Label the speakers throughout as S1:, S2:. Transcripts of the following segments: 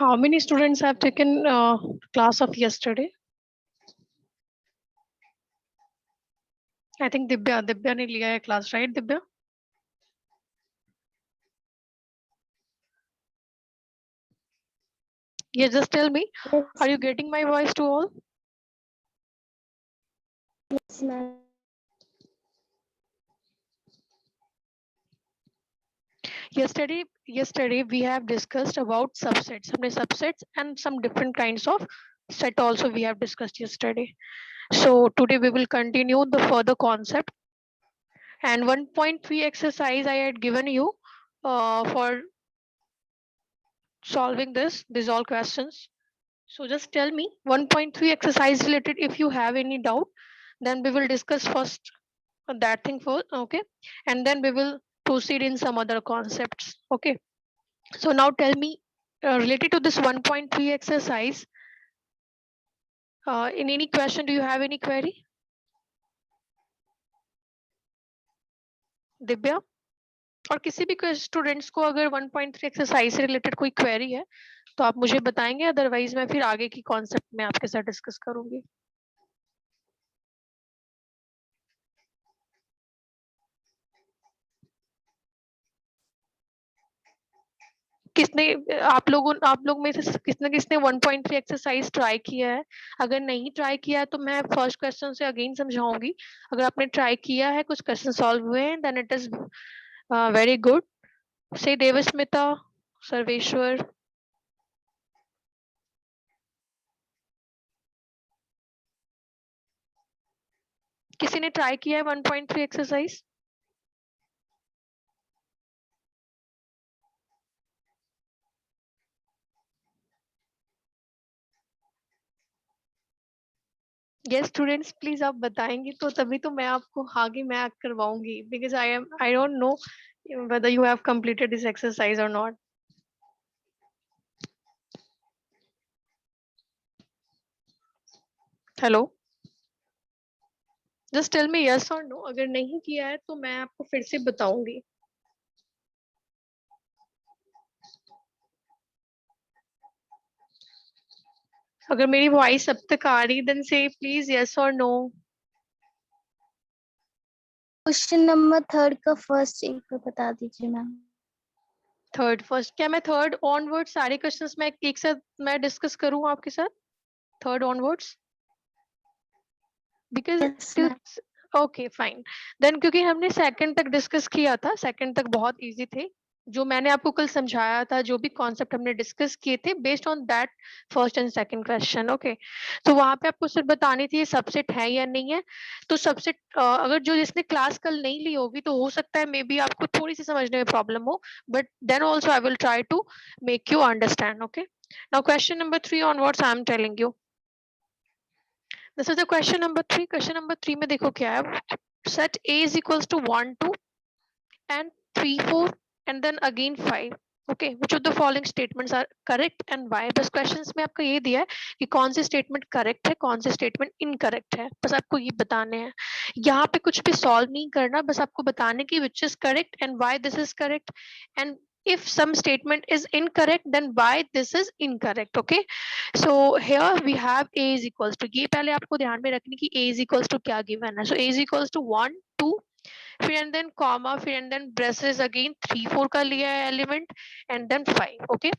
S1: How many students have taken class of yesterday? I think Dibya ने लिया है class, right Dibya? Yeah, just tell me,
S2: Yes,
S1: are you getting my voice to all?
S2: yes, ma'am.
S1: Yesterday we have discussed about subsets. हमने subsets and some different kinds of set also we have discussed yesterday. So today we will continue the further concept. And 1.3 exercise I had given you for solving these all questions. So just tell me 1.3 exercise related. If you have any doubt, then we will discuss first that thing first, okay? And then we will proceed in some other concepts, okay? So now tell me, related to this 1.3 exercise, in any question, do you have any query? Divya, और किसी भी students को अगर 1.3 exercise से related कोई query है तो आप मुझे बताएंगे, अदरवाइज मैं फिर आगे की कॉन्सेप्ट में आपके साथ डिस्कस करूंगी। किसने आप लोग में से किसने 1.3 एक्सरसाइज ट्राई किया है? अगर नहीं ट्राई किया है तो मैं फर्स्ट क्वेश्चन से अगेन समझाऊंगी। अगर आपने ट्राई किया है, कुछ क्वेश्चन सॉल्व हुए हैं, then it is very good. Say Devasmita, Sarveshwar, किसी ने ट्राई किया है 1.3 एक्सरसाइज? यस स्टूडेंट्स, प्लीज आप बताएंगे तो तभी तो मैं आपको आगे मैं करवाऊंगी, because I don't know whether you have completed this exercise or not. Hello, just tell me yes और नो। अगर नहीं किया है तो मैं आपको फिर से बताऊंगी। अगर मेरी वॉइस अब तक आ रही देन से प्लीज यस और नो।
S2: क्वेश्चन नंबर 3 का फर्स्ट एक को बता दीजिए मैम।
S1: थर्ड फर्स्ट, क्या मैं थर्ड ऑनवर्ड सारे क्वेश्चंस में एक साथ मैं डिस्कस करूं आपके साथ? Third onwards, because
S2: yes ma'am.
S1: Okay fine. Then क्योंकि हमने सेकंड तक डिस्कस किया था, सेकंड तक बहुत इजी थे। जो मैंने आपको कल समझाया था, जो भी कॉन्सेप्ट हमने डिस्कस किए थे based on that first and second question, okay. तो वहां पे आपको सिर्फ बतानी थी ये सबसेट है या नहीं है। तो सबसेट अगर जो जिसने क्लास कल नहीं ली होगी तो हो सकता है मे बी आपको थोड़ी सी समझने में प्रॉब्लम हो, but then also I will try to make you understand, okay. Now question number 3 onwards I am telling you, this is the question number 3। Question number 3 में देखो क्या है, set a is equals to 1 2 and 3 4 and then again 5, okay, which of the following statements are correct and why? बस questions में आपको ये दिया है कि कौन से स्टेटमेंट करेक्ट है, कौन से स्टेटमेंट इनकरेक्ट है, बस आपको ये बताने हैं। यहाँ पे कुछ भी सॉल्व नहीं करना, बस आपको बताने की which is correct and why this is correct, and if some statement is incorrect then why this is incorrect, okay. So here we have a is equals to, ये पहले आपको ध्यान में रखने की a is equals to क्या given है। So a is equals to 1 2 फिर एंड देन कॉमा, फिर एंड देन ब्रेसेस अगेन 3 4 का लिया है element and then 5, okay.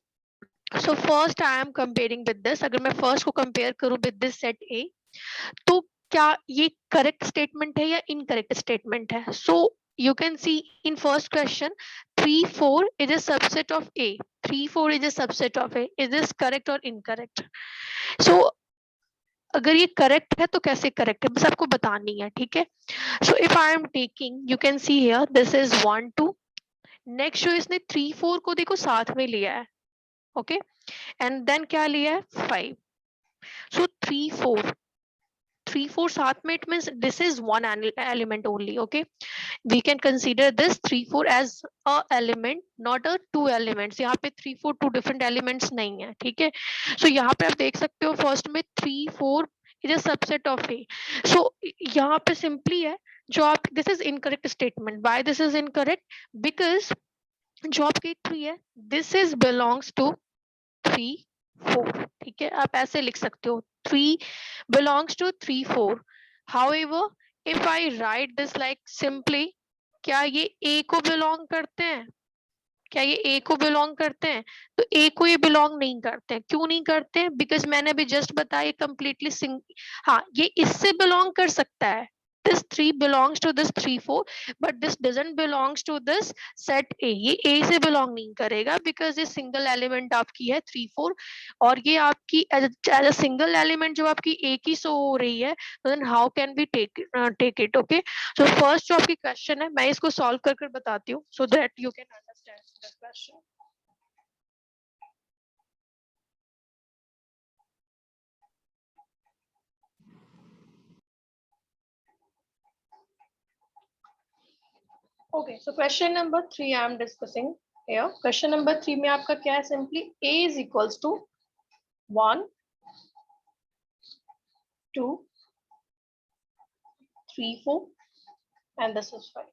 S1: So first I am comparing with this, अगर मैं फर्स्ट को कंपेयर करूं विद दिस सेट ए, तो क्या ये करेक्ट स्टेटमेंट है या इनकरेक्ट स्टेटमेंट है? सो you can see in first question 3 4 is a subset of a, 3 4 is a subset of a, is this correct or incorrect? So अगर ये करेक्ट है तो कैसे करेक्ट है, बस आपको बतानी है, ठीक है। So if I am taking, you can see here this is 1 2, next जो इसने 3 4 को देखो साथ में लिया है, ओके, एंड देन क्या लिया है 5। सो 3 4 साथ में, it means this is one element only, okay. We can consider this 3 4 as a element, not a two elements. यहाँ पे 3 4 टू डिफरेंट एलिमेंट्स नहीं है, ठीक है। सो यहाँ पे आप देख सकते हो फर्स्ट में 3 4 इज अ सबसेट ऑफ ए। सो यहाँ पे सिंपली है जो आप, this is incorrect statement. Why this is incorrect? Because जो आपकी 3 है, दिस इज बिलोंग्स टू 3 4, ठीक है, आप ऐसे लिख सकते हो 3 belongs to 3 4. However, if I write this like simply, क्या ये A को belong करते हैं? क्या ये A को बिलोंग करते हैं? तो A को ये बिलोंग नहीं करते हैं। क्यों नहीं करते हैं? बिकॉज मैंने अभी जस्ट बताया कंप्लीटली हाँ, ये इससे बिलोंग कर सकता है। This 3 belongs to this 3 4, but this doesn't belongs to this set A. ये A से बिलोंग नहीं करेगा बिकॉज ये सिंगल एलिमेंट आपकी है 3 4 और ये आपकी एज अ सिंगल एलिमेंट जो आपकी A की शो हो रही है, then how can we take it? Okay, so first जो आपकी क्वेश्चन है मैं इसको सॉल्व कर बताती हूँ so that you can understand the question. Okay, so question number 3 I am discussing here. Question number 3 में आपका क्या है? Simply A is equals to 1 2 3 4 and this is 5.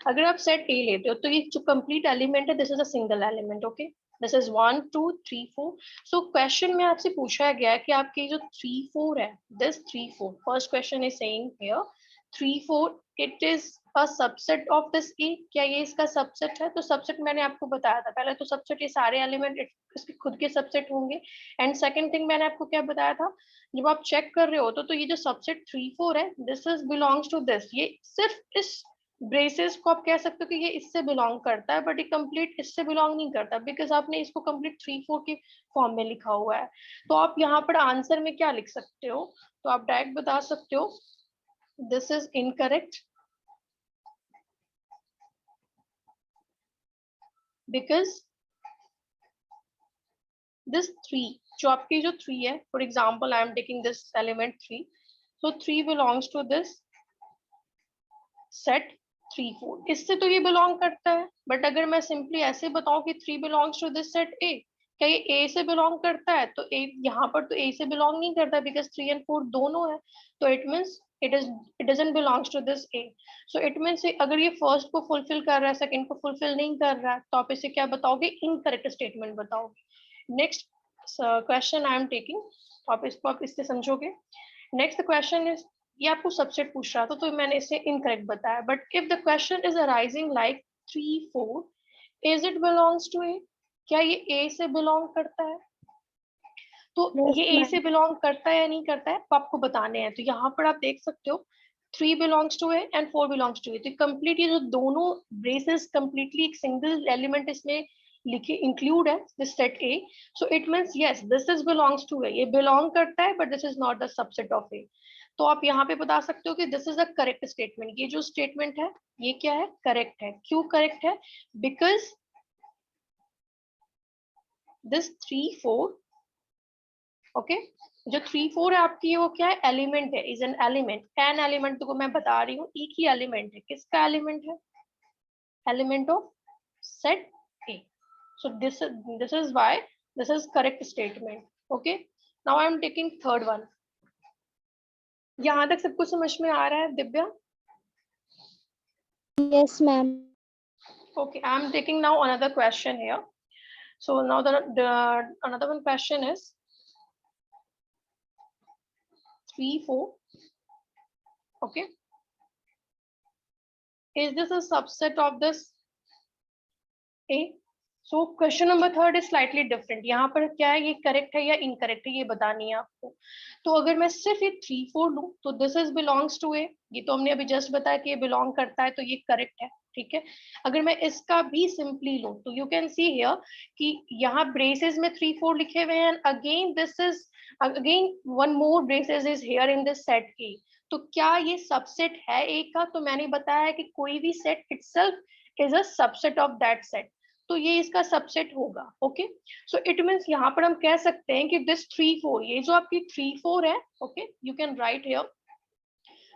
S1: अगर आप सेट A लेते हो तो ये जो कंप्लीट एलिमेंट है this is a single element. Okay, this is 1 2 3 4. So question में आपसे पूछा गया है कि आपकी जो 3 4 है, this 3 4, first question is saying here 3 4 it is a subset of this A. क्या ये इसका सबसेट है? तो सबसेट मैंने आपको बताया था पहले, तो सबसेट ये सारे एलिमेंट इसके खुद के सबसेट होंगे. एंड सेकंड थिंग मैंने आपको क्या बताया था, जब आप चेक कर रहे हो तो ये जो सबसेट 3 4 है this is belongs to this, ये सिर्फ इस ब्रेसेस को आप कह सकते हो कि ये इससे बिलोंग करता है, बट ये कंप्लीट इससे बिलोंग नहीं करता बिकॉज आपने इसको कंप्लीट 3 4 की फॉर्म में लिखा हुआ है. तो आप यहाँ पर आंसर में क्या लिख सकते हो? तो आप डायरेक्ट बता सकते हो this is incorrect because this 3, जो आपकी जो 3 है, for example I am taking this element 3, so 3 belongs to this set 3 4. इससे तो ये बिलोंग करता है, बट अगर मैं सिंपली ऐसे बताऊं कि 3 belongs to this set A, क्या ये A से बिलोंग करता है? तो A यहाँ पर तो A से बिलोंग नहीं करता बिकॉज 3 and 4 दोनों है. तो it means it doesn't belongs to this A. So it means अगर ये फर्स्ट को फुलफिल कर रहा है, सेकंड को फुलफिल नहीं कर रहा है, तो आप इसे क्या बताओगे? इनकरेक्ट स्टेटमेंट बताओगे. Next question I am taking, आप इसको आप इससे समझोगे. नेक्स्ट क्वेश्चन इज, ये आपको सबसेट पूछ रहा था तो मैंने इसे इनकरेक्ट बताया, but if the question is arising like 3 4, is it belongs to A? क्या ये ए से बिलोंग करता है? तो ये ए से बिलोंग करता है या नहीं करता है तो आपको बताने हैं. तो यहाँ पर आप देख सकते हो 3 belongs to A and 4 belongs to A. तो कंप्लीट ये जो दोनों ब्रेसेस कंप्लीटली एक सिंगल एलिमेंट इसमें लिखे इंक्लूड है this set A. So it means yes this is belongs to A, ये बिलोंग करता है but this is not the subset of A. तो आप यहाँ पे बता सकते हो कि this is a correct statement. ये जो स्टेटमेंट है ये क्या है? करेक्ट है. क्यों करेक्ट है? बिकॉज दिस 3 4, ओके, जो 3 4 है आपकी वो क्या है? एलिमेंट है, is an element. An element तो मैं बता रही हूँ एक ही एलिमेंट है. किसका एलिमेंट है? Element of set A. So this is why this is correct statement. Okay, now I am taking third one. यहाँ तक सब कुछ समझ में आ रहा है Divya?
S2: Yes, ma'am.
S1: Okay, I am taking now another question here. So now the another one question is 3 4. Okay, is this a subset of this A? So question number third is slightly different. यहाँ पर क्या है, ये correct है या incorrect है ये बतानी है आपको. तो अगर मैं सिर्फ ये 3 4 लूं तो दिस इज बिलोंग्स टू ए, ये तो हमने अभी जस्ट बताया कि ये बिलोंग करता है, तो ये करेक्ट है. ठीक है, अगर मैं इसका भी सिंपली लूं तो यू कैन सी हियर कि यहाँ ब्रेसेस में 3 4 लिखे हुए हैं. Again this is again one more braces is here in this set ए. तो क्या ये सबसेट है ए का? तो मैंने बताया कि कोई भी set itself is a subset of that set, तो ये इसका सबसेट होगा. ओके, सो इट मींस यहाँ पर हम कह सकते हैं कि दिस 3 4, ये जो आपकी 3 4 है, okay, you can write here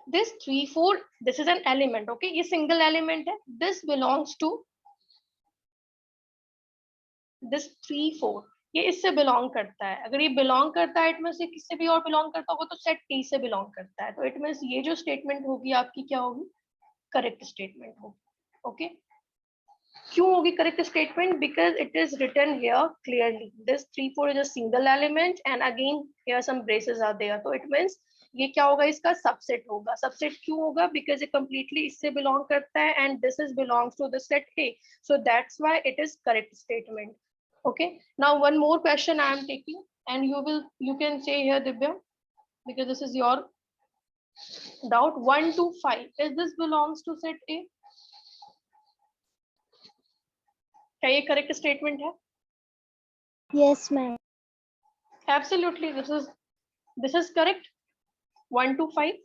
S1: this 3 4, this is an element. Okay, ये सिंगल एलिमेंट है. दिस बिलोंग्स टू दिस 3 4, ये इससे बिलोंग करता है. अगर ये बिलोंग करता है इट मींस ये किससे भी और बिलोंग करता होगा तो सेट ए से बिलोंग करता है. तो इट मींस ये जो स्टेटमेंट होगी आपकी क्या होगी? करेक्ट स्टेटमेंट होगी. ओके, क्यों होगी correct statement? Because it is written here clearly this 3 4 is a single element and again here some braces are there, तो इट मींस ये क्या होगा, इसका सबसेट होगा। सबसेट क्यों होगा? बिकॉज ये कंप्लीटली इससे बिलोंग करता है and this is belongs to the set A, so that's why it is correct statement. Okay, now one more question I am taking and you can say here, Divya, because this is your doubt. 1 to 5, is this belongs to set A? क्या ये correct statement है?
S2: Yes, ma'am.
S1: Absolutely, this is correct. 1 to 5.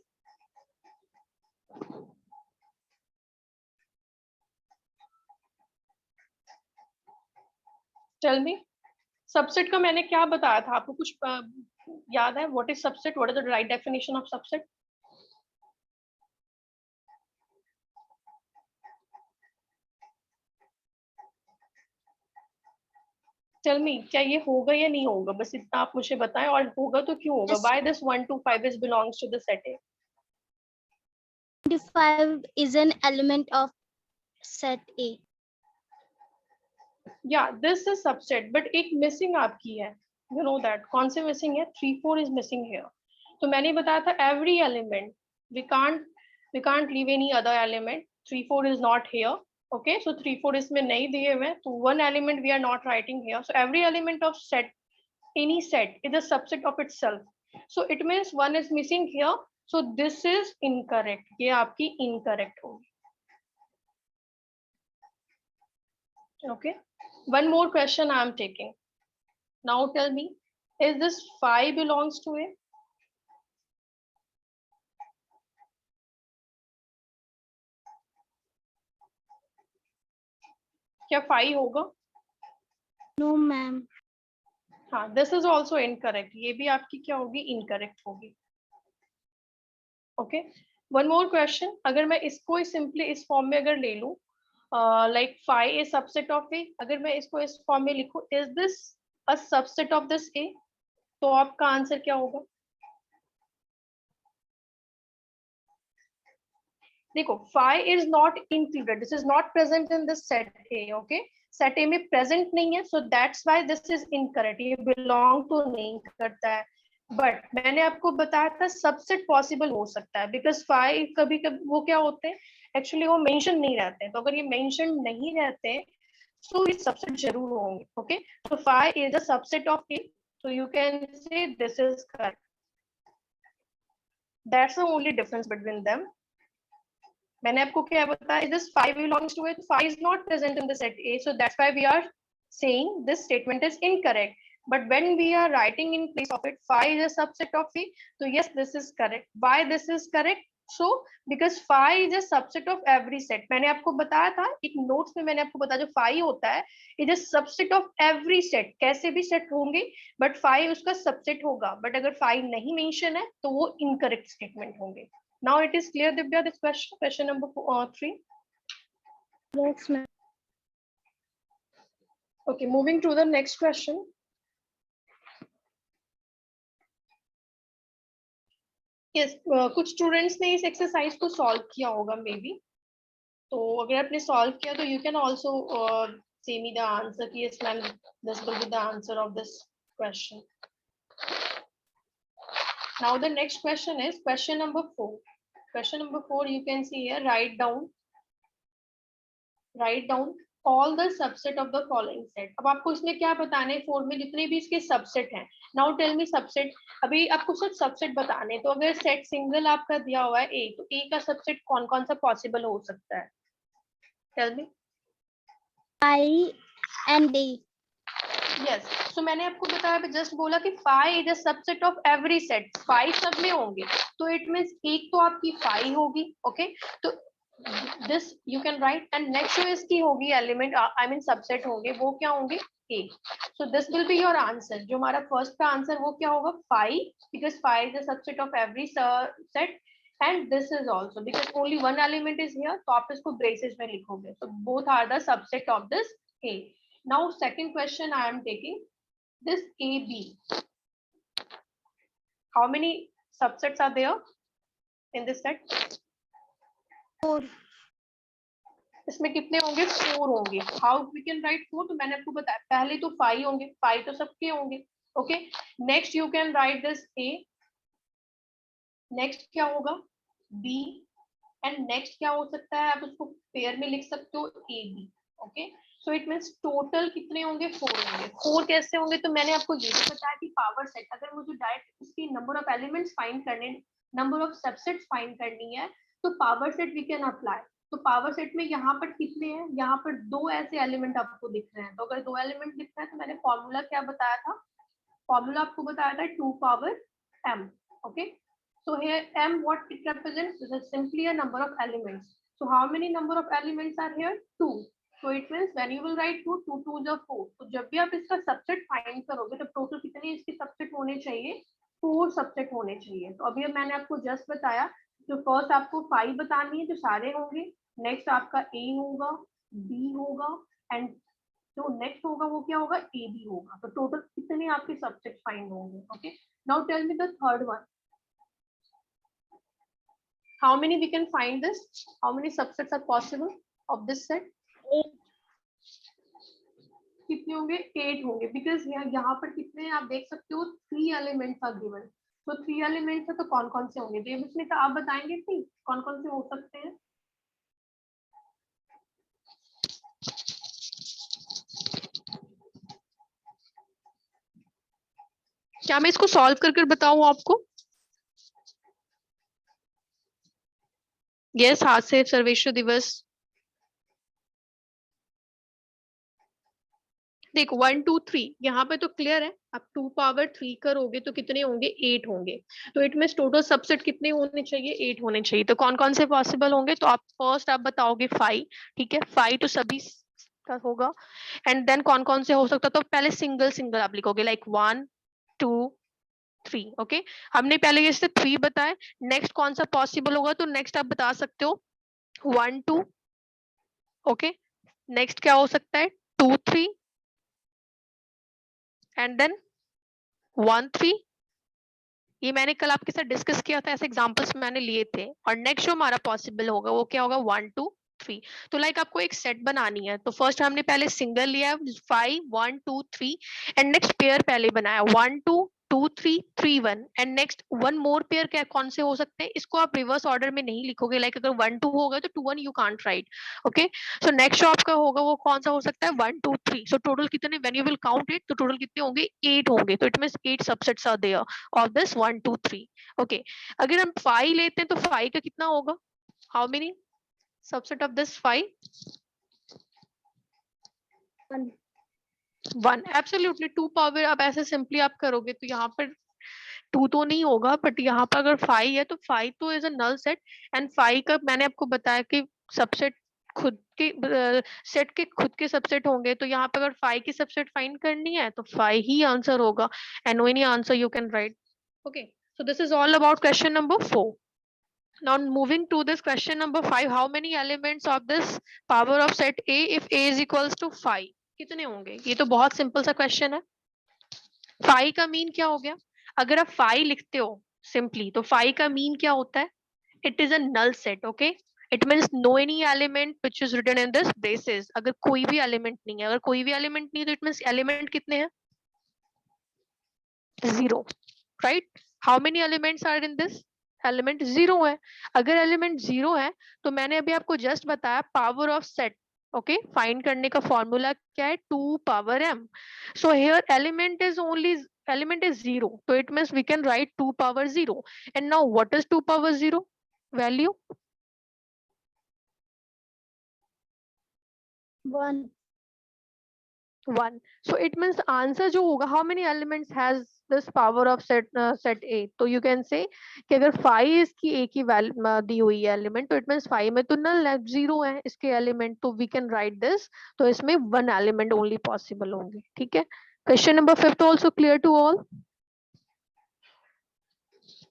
S1: Tell me, subset का मैंने क्या बताया था आपको, कुछ याद है? What is subset? What is the right definition of subset? Tell me, क्या ये होगा या नहीं होगा? बस इतना आप मुझे बताएं, और होगा तो क्यों होगा?
S2: Yes.
S1: Why this 1 to 5 is belongs to the set A?
S2: 25 is an element of set A.
S1: Yeah, this is subset, but एक missing आपकी है, you know that. कौन से missing है? 3 4 is missing here. तो मैंने बताया था every element we can't leave any other element. 3 4 is not here. Okay, so 3 4 इसमें नहीं दिए हुए, तो one element we are not writing here. So every element of set, any set, is a subset of itself. So it means one is missing here. So this is incorrect. ये आपकी incorrect होगी. Okay. One more question I am taking. Now tell me, is this 5 belongs to A? क्या 5 होगा?
S2: No, ma'am.
S1: हाँ, this is also incorrect. ये भी आपकी क्या होगी? Incorrect होगी. Okay. One more question. अगर मैं इसको simply इस फॉर्म में अगर ले लूं, like 5 is subset of A, अगर मैं इसको इस फॉर्म में लिखूं, is this a subset of this A? तो आपका आंसर क्या होगा? देखो, 5 is not included. This is not present in this set A. Okay, set A में present नहीं है, so that's why this is incorrect. ये belong तो नहीं करता है. बट मैंने आपको बताया था सबसेट पॉसिबल हो सकता है, बिकॉज 5 कभी कभी वो क्या होते हैं, एक्चुअली वो मेंशन नहीं रहते हैं, तो अगर ये मेंशन नहीं रहते हैं तो ये सबसेट जरूर होंगे. ओके, तो 5 is a subset of A, so you can say this is correct. That's the only difference between them. मैंने आपको क्या बताया, this 5 belongs to it. 5 is not present in the set A, so that's why we are saying this statement is incorrect. But when we are writing in place of it, 5 is a subset of A, so yes, this is correct. Why this is correct? So because 5 is a subset of every set. मैंने आपको बताया था एक notes में, मैंने आपको बताया जो 5 होता है, it is subset of every set. कैसे भी सेट होंगे, बट 5 उसका सबसेट होगा. बट अगर 5 नहीं मेंशन है तो वो इनकरेक्ट स्टेटमेंट होंगे. Now it is clear, Divya, this question number 3.
S2: Yes, ma'am.
S1: Okay, moving to the next question. Yes, कुछ स्टूडेंट्स ने इस एक्सरसाइज को सॉल्व किया होगा मे बी, तो अगर आपने सॉल्व किया तो you can also say me the answer कि yes ma'am, this will be the answer of this question. Now the next question is question number 4. Question number 4, you can see here, write down all the subset of the following set. अब आपको इसमें क्या बताना है, 4 में जितने भी इसके सबसेट हैं. Now tell me subset. अभी आपको सिर्फ सबसेट बताने, तो अगर सेट सिंगल आपका दिया हुआ है A, तो A का सबसेट कौन कौन सा पॉसिबल हो सकता है? Tell me.
S2: I and D.
S1: Yes. So मैंने आपको बताया, जस्ट बोला कि 5 is a subset of every set. 5 सब में होंगे, तो इट मींस एक तो आपकी 5 होगी. ओके, तो this you can write, and next जो इसकी होगी एलिमेंट, आई मीन सबसेट होंगे, वो क्या होंगे? A. So this will be your answer. जो हमारा फर्स्ट का आंसर वो क्या होगा? 5, because 5 is a subset of every set, and this is also because only one element is here, तो आप इसको braces में लिखोगे. So both are the subset of this A. Now second question I am taking, this AB. How many subsets are there in this set?
S2: 4.
S1: इसमें कितने होंगे? 4 होंगे। How we can write 4? तो मैंने आपको बताया पहले तो 5 होंगे, 5 तो सबके होंगे। Okay, next you can right this A, next क्या होगा? B, एंड नेक्स्ट क्या हो सकता है? आप उसको पेयर में लिख सकते हो AB। Okay, so it means total कितने होंगे? 4 होंगे। 4 कैसे होंगे? तो मैंने आपको ये भी बताया कि पावर सेट, अगर मुझे डायरेक्ट उसकी नंबर ऑफ एलिमेंट्स फाइंड करने, नंबर ऑफ सबसेट्स फाइंड करनी है, तो power set we can apply. तो पावर सेट में यहाँ पर कितने हैं? यहाँ पर 2 ऐसे एलिमेंट आपको दिख रहे हैं। तो अगर 2 एलिमेंट दिख रहे हैं तो मैंने फॉर्मूला क्या बताया था? फॉर्मूला आपको बताया था 2 power m। Okay, so here m, what it represents is simply a number of elements. So how many number of elements are here? 2. So it means when you will write 2, 2 2 is 4. तो जब भी आप इसका subset find करोगे तो total कितने इसके subset होने चाहिए? 4 सबसेट होने चाहिए। तो अभी मैंने आपको जस्ट बताया, जो फर्स्ट आपको 5 बतानी है जो सारे होंगे, नेक्स्ट आपका A होगा, B होगा, एंड जो नेक्स्ट होगा वो क्या होगा? ए बी होगा। तो टोटल कितने आपके सबसेट फाइंड होंगे? Okay, now tell me the third one, how many we can find this? How many subsets are possible of this set? कितने होंगे? 8 होंगे, बिकॉज यहाँ पर कितने हैं आप देख सकते हो? 3 एलिमेंट्स आर गिवन। तो 3 एलिमेंट्स है तो कौन कौन से होंगे? देवस्मिता आप बताएंगे प्लीज कौन कौन से हो सकते हैं? क्या मैं इसको सॉल्व कर बताऊं आपको? यस, हाथ से सर्वेश्वर दिवस। देखो 1 2 3 यहाँ पे तो क्लियर है। आप 2 पावर 3 करोगे तो कितने होंगे? 8 होंगे। तो इट मींस टोटल सबसेट कितने होने चाहिए? 8 होने चाहिए। तो कौन कौन से पॉसिबल होंगे? तो आप फर्स्ट आप बताओगे 5, ठीक है, 5 तो सभी का होगा। एंड देन कौन कौन से हो सकता? तो पहले सिंगल सिंगल आप लिखोगे, लाइक 1 2 3। ओके, हमने पहले ये 3 बताए। नेक्स्ट कौन सा पॉसिबल होगा? तो नेक्स्ट आप बता सकते हो 1 2। ओके, नेक्स्ट क्या हो सकता है? 2 3 एंड देन 1 3। ये मैंने कल आपके साथ डिस्कस किया था, ऐसे एग्जांपल्स मैंने लिए थे। और नेक्स्ट जो हमारा पॉसिबल होगा वो क्या होगा? 1 2 3। तो लाइक आपको एक सेट बनानी है, तो फर्स्ट हमने पहले सिंगल लिया 5 1 2 3, एंड नेक्स्ट पेयर पहले बनाया 1 2 2 3 3 1, and next one more pair क्या कौन से हो सकते हैं? इसको आप रिवर्स ऑर्डर में नहीं लिखोगे, लाइक अगर 1 2 होगा तो 2 1 you can't right. Okay, so next जो आपका होगा वो कौन सा हो सकता है? 1 2 3। सो टोटल कितने? When you will count it तो टोटल कितने होंगे? 8 होंगे। तो it means 8 subsets are there of this 1 2 3। Okay, अगर हम 5 लेते हैं तो 5 का कितना होगा? How many subset of this 5? 1। Absolutely 2 power. अब ऐसे सिंपली आप करोगे तो यहाँ पर 2 तो नहीं होगा, बट यहाँ पर अगर 5 है तो 5 तो is a null set. And 5 का मैंने आपको बताया कि सबसेट खुद के सेट के खुद के सबसेट होंगे। तो यहाँ पे अगर 5 की सबसेट फाइंड करनी है तो 5 ही आंसर होगा, and no any answer you can write. Okay, so this is all about question number 4. Now moving to this question number 5, how many elements of this power of set A if A is equals to 5? कितने होंगे? ये तो बहुत simple सा question है। 5 का mean क्या हो गया? अगर आप 5 लिखते हो सिंपली तो 5 का मीन क्या होता है? It is a null set. Okay, it means no any element which is written in this braces. अगर कोई भी एलिमेंट नहीं है, अगर कोई भी एलिमेंट नहीं है तो इट मीन्स एलिमेंट कितने हैं? 0, right? How many elements are in this? Element 0 है। अगर एलिमेंट 0 है तो मैंने अभी आपको जस्ट बताया power of set. Okay, find करने का फॉर्मूला क्या है? 2 power m। So here element is only, element is 0, तो it means we can write 2 power 0। And now what is 2 power 0 value? 1। so it means answer जो होगा, how many elements has this power of set A? तो you can say कि अगर 5 इसकी A की value दी हुई है एलिमेंट, तो इट मींस 5 में तो नल है, 0 है इसके एलिमेंट, तो वी कैन राइट दिस। तो इसमें 1 एलिमेंट ओनली पॉसिबल होंगे। ठीक है, question number 5 also clear to all?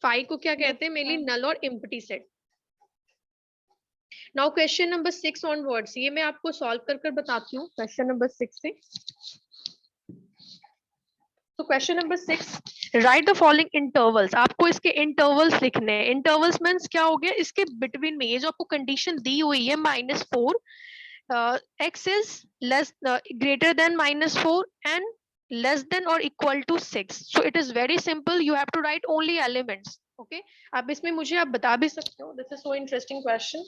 S1: 5 को क्या कहते हैं? मेनली नल और empty set. Now question number 6 onwards, ये मैं आपको सॉल्व कर बताती हूँ क्वेश्चन नंबर 6 से। तो question number 6, right the following intervals. आपको इसके इंटरवल्स लिखने हैं। इंटरवल्स मींस क्या हो गया? इसके बिटवीन में ये जो आपको कंडीशन दी हुई है -4 x is less greater than -4 and less than or equal to 6. So it is very simple. You have to write only elements. Okay. अब इसमें मुझे आप बता भी सकते हो. This is so interesting question.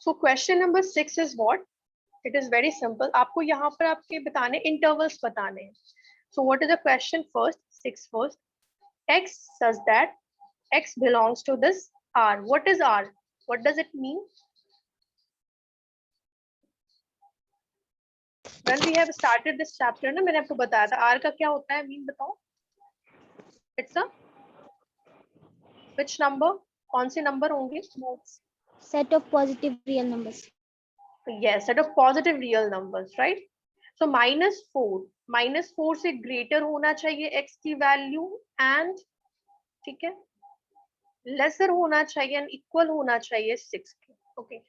S1: So question number 6 is what? It is very simple. आपको यहाँ पर आपके बताने intervals बताने हैं. So what is the question first? 6 first. X such that X belongs to this R. What is R? What does it mean? When we have started this chapter ना मैंने आपको बताया था R का क्या होता है मीन बताओ. It's a which number? कौन से number होंगे?
S2: Set of positive real numbers.
S1: Yes, set of positive real numbers, right? So -4 से greater होना चाहिए x की value and ठीक है lesser होना चाहिए and equal होना चाहिए 6 के. Okay.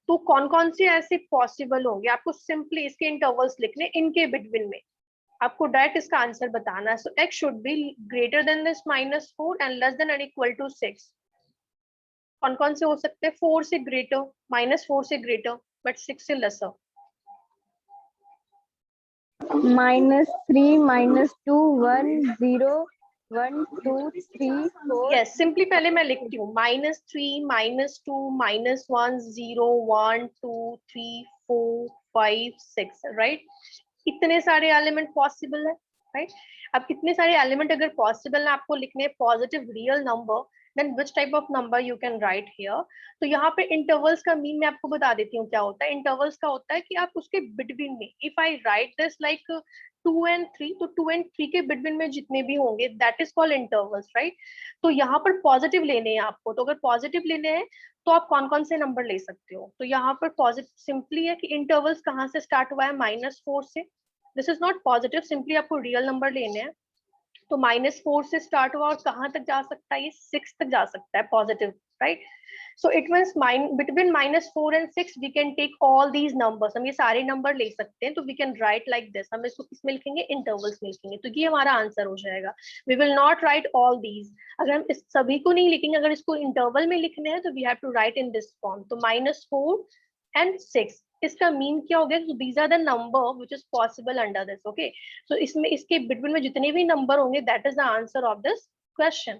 S1: तो कौन कौन से ऐसे पॉसिबल होंगे आपको सिंपली इसके इंटरवल्स लिखने इनके बिटवीन में आपको डायरेक्ट इसका आंसर बताना है. सो x should be greater then this -4 and less then और इक्वल टू 6. कौन कौन से हो सकते हैं? 4 से ग्रेटर, -4 से ग्रेटर बट 6 से लेसर.
S2: -3, -2, 1, 0, 1, 2, 3, 4.
S1: यस सिंपली पहले मैं लिखती हूँ -3, -2, -1, 0, 1, 2, 3, 4, 5, 6, राइट. इतने सारे एलिमेंट पॉसिबल है, राइट. अब इतने सारे एलिमेंट अगर पॉसिबल है आपको लिखने positive real number, then which type of number you can write here. तो यहाँ पे इंटरवल्स का मीन मैं आपको बता देती हूँ क्या होता है. इंटरवल्स का होता है कि आप उसके बिटवीन में if I right this like 2 and 3, तो 2 and 3 के बिटवीन में जितने भी होंगे that is called intervals, right. तो यहाँ पर पॉजिटिव लेने हैं आपको. तो अगर पॉजिटिव लेने हैं तो आप कौन कौन से नंबर ले सकते हो. तो यहाँ पर पॉजिटिव सिंपली है कि इंटरवल्स कहाँ से स्टार्ट हुआ है? -4 से. This is not positive, simply आपको रियल नंबर लेने हैं. तो -4 से स्टार्ट हुआ और कहाँ तक जा सकता है? ये 6 तक जा सकता है positive, right. So it means between -4 and 6 we can take all these numbers. हम ये सारे नंबर ले सकते हैं. तो we can write like this. हम इसको इसमें लिखेंगे इंटरवल्स में लिखेंगे. तो ये हमारा आंसर हो जाएगा. We will not write all these. अगर हम इस सभी को नहीं लिखेंगे, अगर इसको इंटरवल में लिखने हैं तो we have to write in this form. तो -4 and 6 इसका मीन क्या हो गया? These are the number which is possible under this. Okay. So इसमें इसके बिटवीन में जितने भी नंबर होंगे that is the answer of this question.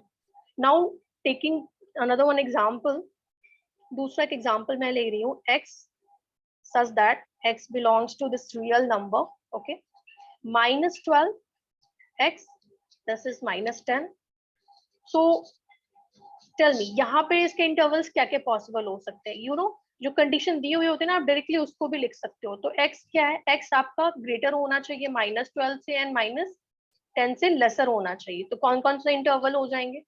S1: Now taking another one example. दूसरा एक एग्जांपल मैं ले रही हूँ. x such that x belongs to this real number. Okay. -12 x, this is -10. So tell me यहाँ पे इसके इंटरवल्स क्या क्या पॉसिबल हो सकते हैं? यू नो जो कंडीशन दिए हुए होते हैं ना आप डायरेक्टली उसको भी लिख सकते हो. तो x क्या है? x आपका ग्रेटर होना चाहिए -12 से एंड -10 से लेसर होना चाहिए. तो कौन कौन से इंटरवल हो जाएंगे?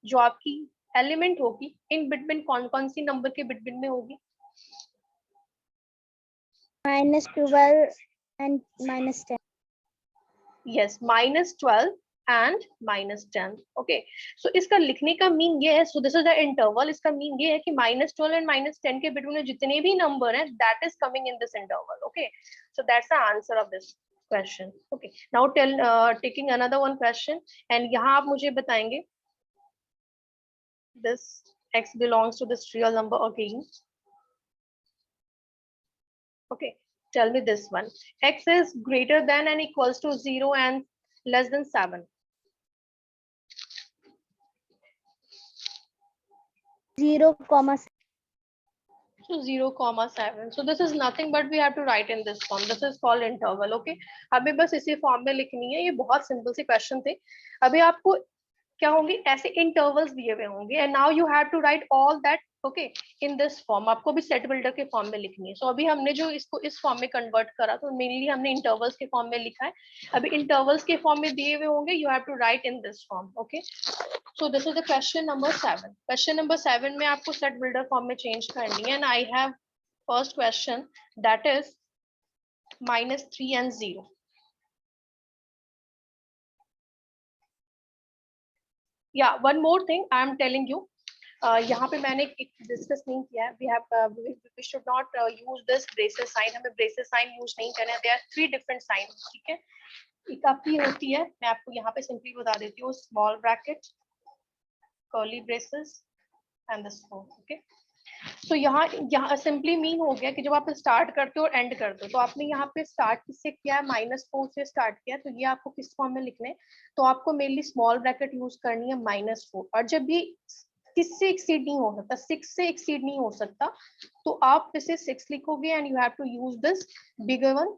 S1: जो आपकी एलिमेंट होगी इन बिटवीन कौन कौन सी नंबर के बिटवीन में होगी?
S2: -12 and -10.
S1: Yes, -12 and -10. Okay. So इसका लिखने का मीन ये है. So this is the interval. इसका मीन ये है कि -12 and -10 के बिटवीन में जितने भी नंबर हैं that is coming in this interval. Okay. So that's the answer of this question. Okay. Now taking another one question and यहाँ आप मुझे बताएंगे this x belongs to this real number again. Okay. Tell me this one. X is greater than and equals to 0 and less than 7.
S2: 0, 7.
S1: So 0, 7. So this is nothing but we have to write in this form. This is called interval. Okay. अभी बस इसी form में लिखनी है. ये बहुत simple से question थे. अभी आपको क्या होंगे? ऐसे इंटरवल्स दिए हुए होंगे and now you have to write all that okay in this form. आपको भी सेट बिल्डर के फॉर्म में लिखनी है. सो अभी हमने जो इसको इस फॉर्म में कन्वर्ट करा तो मेनली हमने इंटरवल्स के फॉर्म में लिखा है. अभी इंटरवल्स के फॉर्म में दिए हुए होंगे. You have to write in this form. Okay. So this is the question number 7. Question number 7 में आपको set builder form में change करनी है. And I have first question that is -3 and 0. Yeah, one more thing I am telling you. यहाँ पे मैंने एक discuss नहीं किया है. We should not use this braces sign. हमें braces sign use नहीं करना है. There are 3 different signs. ठीक है. एक आपकी होती है, मैं आपको यहाँ पे सिंपली बता देती हूँ, small bracket, curly braces and this 4. Okay. तो यहाँ सिंपली मीन हो गया कि जब आप स्टार्ट करते हो और एंड करते हो, तो आपने यहाँ पे स्टार्ट किससे किया है, -4 से स्टार्ट किया, तो ये आपको किस फॉर्म में लिखने, तो आपको मेनली स्मॉल ब्रैकेट यूज करनी है -4, और जब भी किससे एक्सीड नहीं हो सकता, 6 से एक्सीड नहीं हो सकता, तो आप इसे 6 लिखोगे and you have to use this bigger one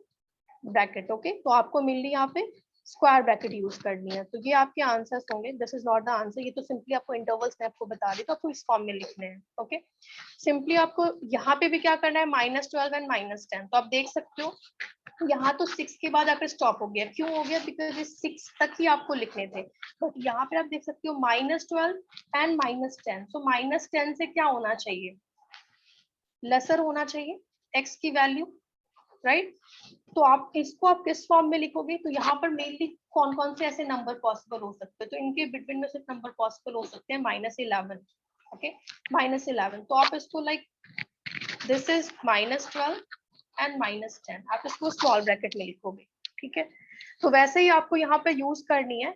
S1: bracket. Okay, तो आपको मेनली यहाँ पे स्क्वायर ब्रैकेट यूज करनी है. तो ये आपके आंसर्स होंगे. This is not the answer, ये तो सिंपली आपको इंटरवल्स में आपको बता दी, तो आपको इस फॉर्म में लिखने हैं. ओके, सिंपली आपको यहाँ पे भी क्या करना है, -12 एंड -10. तो आप देख सकते हो यहाँ तो 6 के बाद आकर स्टॉप हो गया. क्यों हो गया, बिकॉज ये 6 तक ही आपको लिखने थे, बट यहाँ पे आप देख सकते हो -12 एंड -10. सो -10 से क्या होना चाहिए, लेसर होना चाहिए x की वैल्यू, राइट. तो आप इसको आप किस फॉर्म में लिखोगे, तो यहाँ पर मेनली कौन कौन से ऐसे नंबर पॉसिबल हो सकते हैं, तो इनके बिटवीन में सिर्फ नंबर पॉसिबल हो सकते हैं -11. ओके, -11. तो आप इसको लाइक दिस इज -12 एंड -10, आप इसको स्मॉल ब्रैकेट में लिखोगे. ठीक है, तो वैसे ही आपको यहाँ पे यूज करनी है.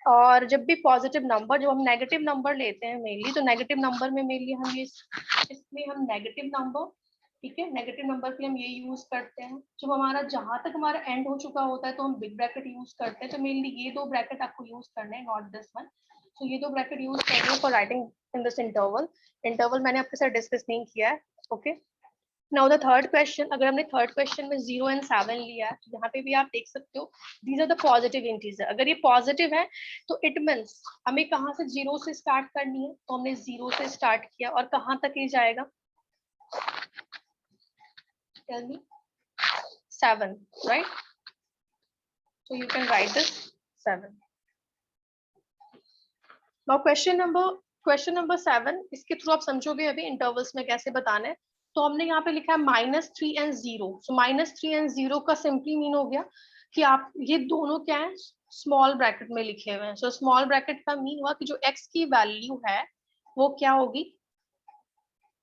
S1: और जब भी पॉजिटिव नंबर, जब हम नेगेटिव नंबर लेते हैं मेनली, तो नेगेटिव नंबर में मेनली हम इसमें हम नेगेटिव नंबर, ठीक है, नेगेटिव नंबर के हम ये यूज करते हैं. जब हमारा जहां तक हमारा एंड हो चुका होता है तो हम बिग ब्रैकेट यूज करते हैं. तो मेनली ये दो ब्रैकेट आपको यूज करने हैं, नॉट दिस वन. तो ये दो ब्रैकेट यूज करने हैं for writing in this interval. Interval मैंने आपके साथ डिस्कस नहीं किया है. Okay, now the third question. अगर हमने थर्ड क्वेश्चन में 0 एंड 7 लिया है, तो यहाँ पे भी आप देख सकते हो these are the positive integer. अगर ये पॉजिटिव है तो इट मीन्स हमें कहाँ से 0 से स्टार्ट करनी है, तो हमने 0 से स्टार्ट किया और कहाँ तक ये जाएगा, tell me, 7, right? So you can write this 7. Now question number 7, इसके थ्रू आप समझोगे अभी इंटरवल्स में कैसे बताना है. तो हमने यहाँ पे लिखा है -3 एंड 0. सो -3 एंड 0 का सिंपली मीन हो गया कि आप ये दोनों क्या है, स्मॉल ब्रैकेट में लिखे हुए हैं. सो स्मॉल ब्रैकेट का मीन हुआ कि जो x की वैल्यू है वो क्या होगी,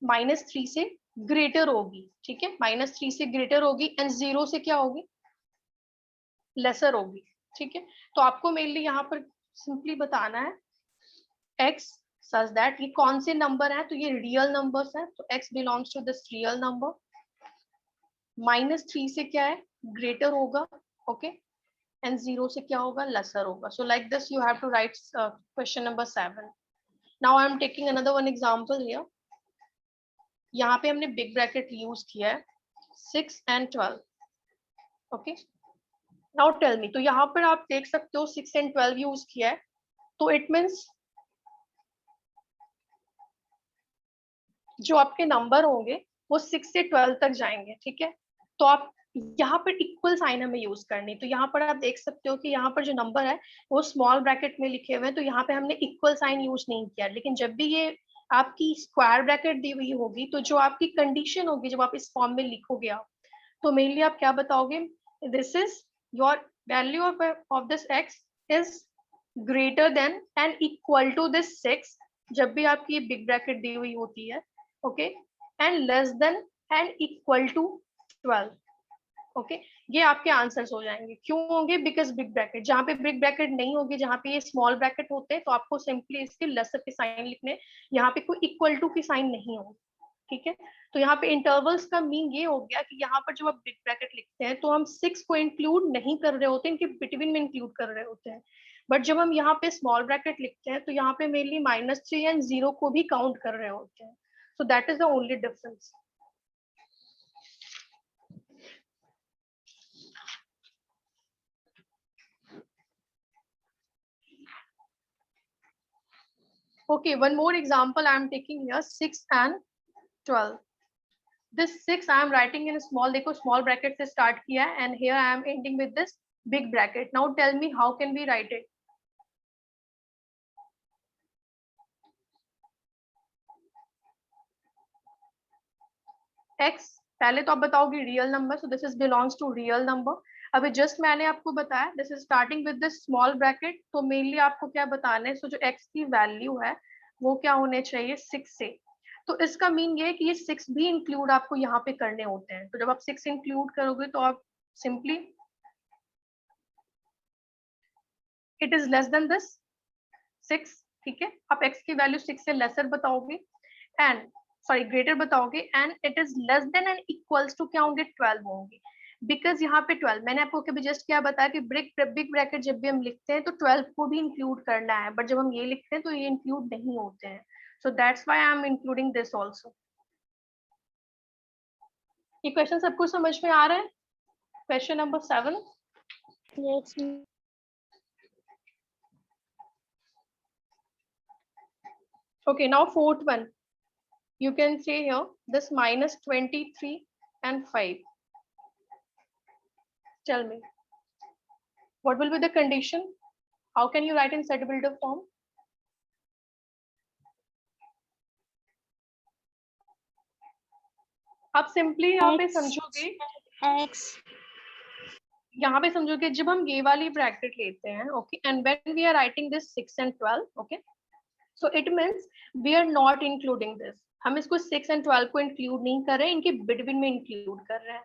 S1: -3 से ग्रेटर होगी. ठीक है, -3 से ग्रेटर होगी एंड 0 से क्या होगी, लेसर होगी. ठीक है, तो आपको मेनली यहाँ पर सिंपली बताना है x सच दैट ये कौन से नंबर है, तो ये रियल नंबर्स हैं. तो x belongs to this real number. -3 से क्या है, ग्रेटर होगा. ओके, एंड 0 से क्या होगा, लेसर होगा. So like this you have to write question number 7. Now I am taking another one example here. यहाँ पे हमने बिग ब्रैकेट यूज किया है 6 and 12. Okay, now tell me, तो यहाँ पर आप देख सकते हो 6 एंड 12 यूज किया है, तो इट मीन्स जो आपके नंबर होंगे वो 6 से 12 तक जाएंगे. ठीक है, तो आप यहाँ पर इक्वल साइन हमें यूज करनी. तो यहाँ पर आप देख सकते हो कि यहाँ पर जो नंबर है वो स्मॉल ब्रैकेट में लिखे हुए हैं, तो यहाँ पे हमने इक्वल साइन यूज नहीं किया. लेकिन जब भी ये आपकी स्क्वायर ब्रैकेट दी हुई होगी, तो जो आपकी कंडीशन होगी जब आप इस फॉर्म में लिखोगे आप, तो मेनली आप क्या बताओगे, this is your value of this x is greater than and equal to this 6, जब भी आपकी बिग ब्रैकेट दी हुई होती है. Okay, and less than and equal to 12. Okay, ये आपके आंसर्स हो जाएंगे. क्यों होंगे, बिकॉज बिग ब्रैकेट, जहाँ पे बिग ब्रैकेट नहीं होगी, जहाँ पे ये स्मॉल ब्रैकेट होते हैं, तो आपको सिंपली इसके लेसर के साइन लिखने, यहाँ पे कोई इक्वल टू की साइन नहीं होगी. ठीक है, तो यहाँ पे इंटरवल्स का मीन ये हो गया कि यहाँ पर जब आप बिग ब्रैकेट लिखते हैं तो हम 6 को इंक्लूड नहीं कर रहे होते, इनके बिटवीन में इंक्लूड कर रहे होते हैं. बट जब हम यहाँ पे स्मॉल ब्रैकेट लिखते हैं तो यहाँ पे मेनली -3 एंड 0 को भी काउंट कर रहे होते हैं. So that is the only difference. Okay, one more example I am taking here, 6 and 12. This 6 I am writing in small, देखो small bracket से start किया है, and here I am ending with this big bracket. Now tell me how can we write it? x पहले तो आप बताओगे real number, so this is belongs to real number. अभी just मैंने आपको बताया this is starting with this small bracket, तो mainly आपको क्या बताना है, सो जो x की वैल्यू है वो क्या होने चाहिए, 6 से. तो इसका मीन ये है कि ये 6 भी इंक्लूड आपको यहाँ पे करने होते हैं. तो जब आप 6 इंक्लूड करोगे तो आप simply it is less then this 6. ठीक है, आप x की वैल्यू 6 से लेसर बताओगे एंड सॉरी ग्रेटर बताओगे and it is less than and equals to क्या होंगे 12 होंगे, बिकॉज यहाँ पे 12 मैंने आपको कभी जस्ट क्या बताया कि बिग ब्रैकेट जब भी हम लिखते हैं तो 12 को भी इंक्लूड करना है, बट जब हम ये लिखते हैं तो ये इंक्लूड नहीं होते हैं, सो that's why I am including this also. ये क्वेश्चन सबको समझ में आ रहा है? Question number 7।
S2: Yes.
S1: Okay, now fourth one. You can see here this minus 23 and 5. Tell me, what will be the condition? How can you write in set builder form? आप simply यहाँ पे समझोगे,
S2: X.
S1: यहाँ पे समझोगे जब हम ये वाली ब्रैकेट लेते हैं, okay, and when we are writing this 6 and 12, okay, so it means we are not including this, हम इसको 6 and 12 को इंक्लूड नहीं कर रहे हैं, इनके बिटवीन में इंक्लूड कर रहे हैं।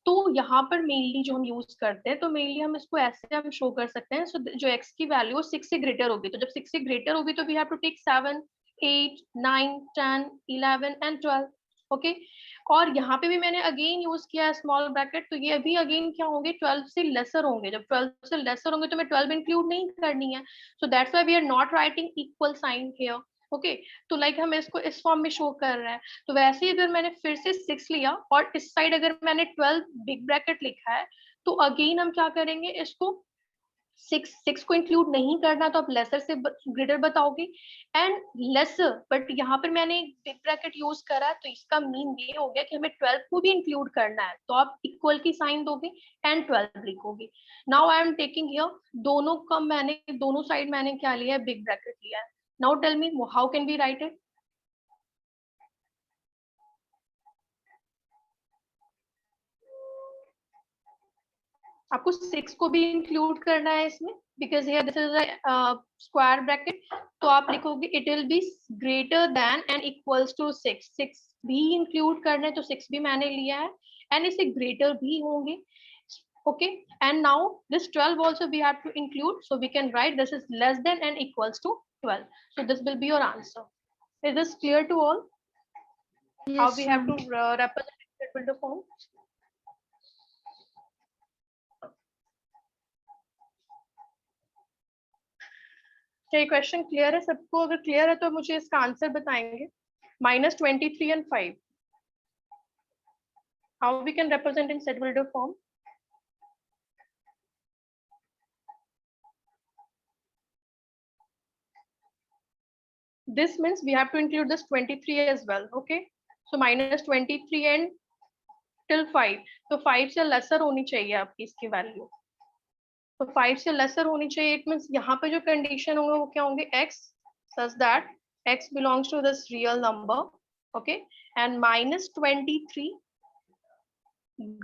S1: तो यहाँ पर मेनली जो हम यूज करते हैं, तो मेनली हम इसको ऐसे हम शो कर सकते हैं, सो जो x की वैल्यू 6 से ग्रेटर होगी, तो जब 6 से ग्रेटर होगी तो we have to take 7, 8, 9, 10, 11 and 12, okay. और यहाँ पे भी मैंने अगेन यूज किया है स्मॉल ब्रैकेट, तो ये अभी अगेन क्या होंगे 12 से लेसर होंगे, जब 12 से लेसर होंगे तो मैं 12 इंक्लूड नहीं करनी है, so that's why we are not writing equal sign here, okay. तो लाइक हम इसको इस फॉर्म में शो कर रहे हैं, तो वैसे ही अगर मैंने फिर से 6 लिया और इस साइड अगर मैंने 12 बिग ब्रैकेट लिखा है, तो अगेन हम क्या करेंगे, इसको 6 को इंक्लूड नहीं करना, तो आप लेसर से ग्रेटर बताओगे एंड लेसर, बट यहाँ पर मैंने बिग ब्रैकेट यूज करा, तो इसका मीन ये हो गया कि हमें 12 को भी इंक्लूड करना है, तो आप इक्वल की साइन दोगे एंड 12 लिखोगे। Now I am taking here दोनों का मैंने दोनों साइड मैंने क्या लिया है, बिग ब्रैकेट लिया है। Now tell me how can we write it? आपको 6 को भी इंक्लूड करना है इसमें, because here this is a square bracket, तो आप लिखोगे it will be greater than and equals to 6, 6 भी इंक्लूड करना है, तो 6 भी मैंने लिया है एंड इसे ग्रेटर भी होंगे, okay. And now this 12 also we have to include, so we can write this is less than and equals to 12, so this will be your answer. Is this clear to all? How
S2: Yes,
S1: we have
S2: ma'am.
S1: to represent it with the form? क्या ये question clear है सबको? अगर clear है तो मुझे इसका answer बताएंगे। -23 and 5, how we can represent in set builder form? This means we have to include this 23 as well, okay? So -23 and till 5, तो 5 से lesser होनी चाहिए आपकी इसकी वैल्यू, तो 5 से लेसर होनी चाहिए, इट मींस यहाँ पे जो कंडीशन होंगे वो क्या होंगे, x such that x belongs to this real number, okay, and -23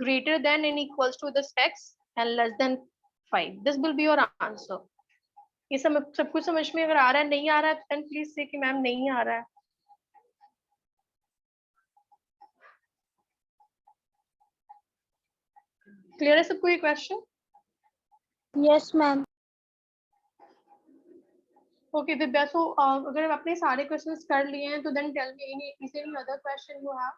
S1: greater than and equals to this x and less than 5, this will be your answer. ये सब कुछ समझ में अगर आ रहा है, नहीं आ रहा है then please say कि मैम नहीं आ रहा है। क्लियर है सबको ये question?
S2: Yes, ma'am.
S1: Okay Divya, so अगर आपने सारे क्वेश्चंस कर लिए हैं तो then tell me is any other question you have?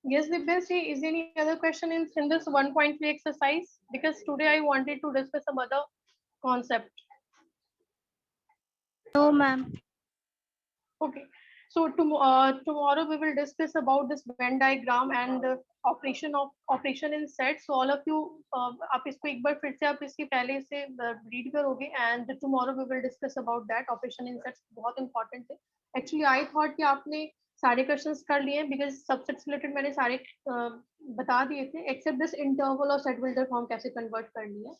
S1: Yes, Divya, see, is there any other question in this 1.3 exercise? Because today I wanted to discuss some other concept.
S2: No, ma'am.
S1: Okay. So tomorrow we will discuss about this Venn diagram and operation in set. So all of you आप इसको एक बार फिर से आप इसके पहले से read करोगे and tomorrow we will discuss about that operation in sets बहुत important है. Actually I thought कि आपने सारे questions कर लिए हैं because subsets related मैंने सारे बता दिए थे except this interval और set builder form कैसे convert करनी है.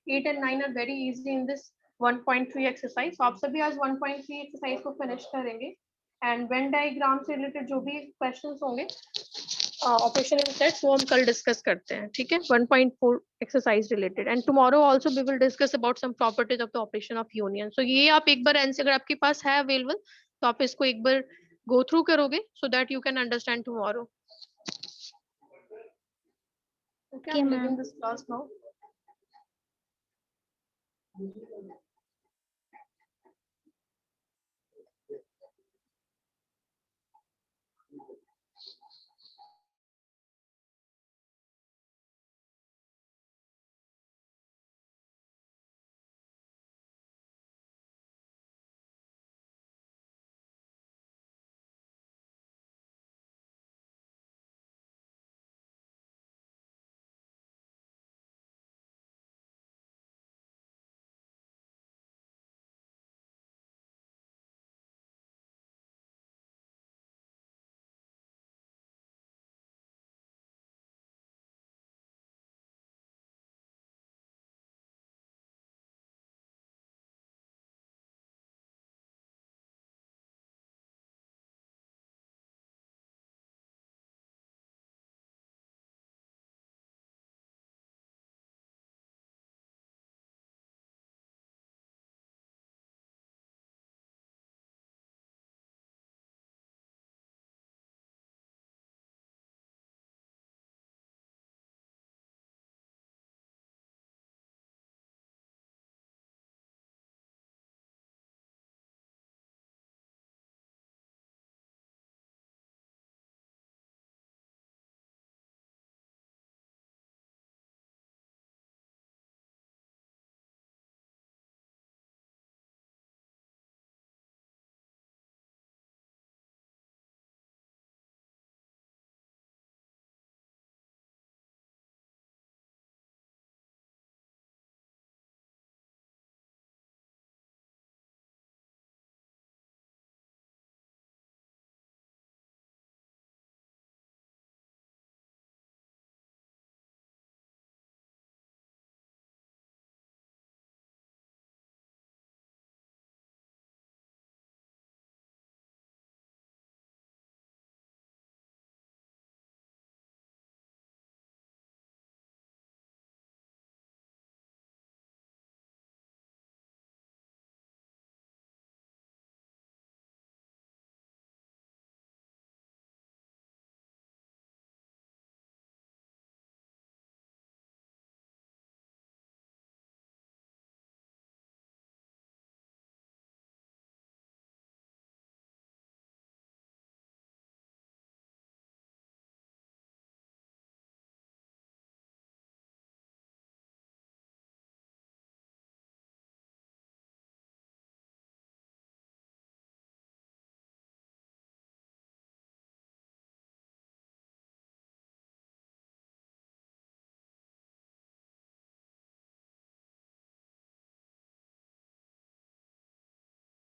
S1: 8 and 9 are very easy in this 1.3 exercise. So आप सभी आज 1.3 exercise को finish करेंगे. एंड वेन डायग्राम से रिलेटेड जो भी क्वेश्चंस होंगे ऑपरेशन इन सेट्स वो हम कल डिस्कस करते हैं, ठीक है. 1.4 exercise related and tomorrow also we will discuss about some properties of the operation of union. So ये आप एक बार आंसर अगर आपके पास है अवेलेबल तो आप इसको एक बार गो थ्रू करोगे so that you can understand tomorrow. Okay, I am leaving this class now.